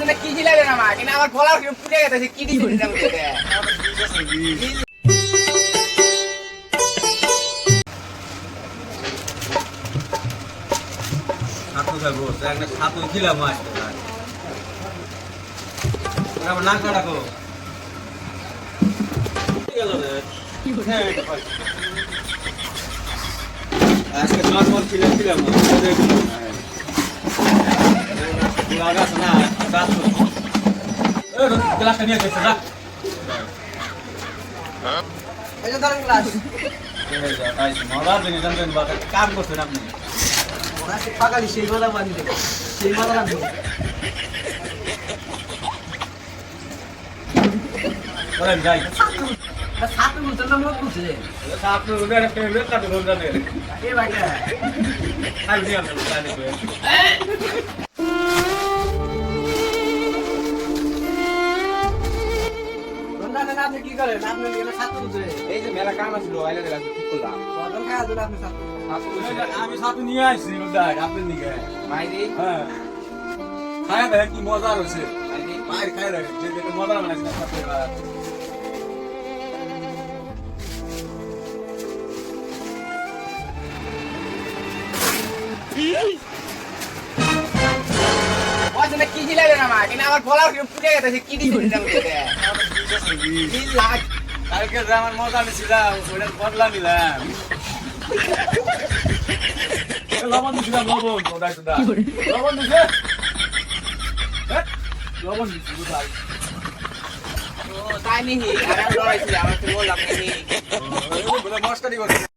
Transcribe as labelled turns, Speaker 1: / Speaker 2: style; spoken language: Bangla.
Speaker 1: না কি ছিলাবে না মা কিনা আমার গলা পুড়ে গেছে কি দিছিস না মুখে
Speaker 2: ছাতু খাবো একটা ছাতু খিলাম আসতে আমার নাক কাটাকো গেল রে আজকে নর্মাল খিলাম লাগাস না দাঁত গ্লাসটা নিয়ে গেছে রাখ
Speaker 1: এই যে ধরেন গ্লাস
Speaker 2: মজার জিনিস জানবেন বা কাম করছেন আপনি
Speaker 1: ওরা সে পাগালি সেই মালা বাঁধি দেবে সেই মালা বাঁধি
Speaker 2: করেন যাই
Speaker 1: সাথে বলতে না মত বুঝে
Speaker 2: সাথে ওদের ফেভারিট কাটে রোজা দেয়
Speaker 1: এ ভাইটা
Speaker 2: খাই দিয়ে আমরা জানি তো
Speaker 1: রমজানে না আপনি কি করেন আপনি এখানে সাথে বুঝে এই যে মেলা কাম আছে আইলে দিলাম ঠিক করলাম কত খাওয়া দিলাম আপনি সাথে
Speaker 2: আমি সাথে নিয়ে আসছি দেখ আপনি নিয়ে
Speaker 1: মাইরি
Speaker 2: হ্যাঁ খায় দেখ কি মজা রয়েছে
Speaker 1: মাইরি
Speaker 2: মায়ের খায় দেখ যে মজা বানাইছে না সাথে
Speaker 1: ওই না কি ছিলাবে না মা কিনা আমার গলা পুড়ে গেছে কি দিছিস না মুখে কি লাগ
Speaker 2: কালকে যে আমার মজা নিছিলাম ওটা বদলা নিলাম লবণ দিছিলাম লবণ ওটাই তো লবণ দিছে লবণ দিছি বুঝাই
Speaker 1: ও তাই নিহি আর আমি লড়াইছি আমার তো বললাম নিহি
Speaker 2: বলে মস্কারি করছে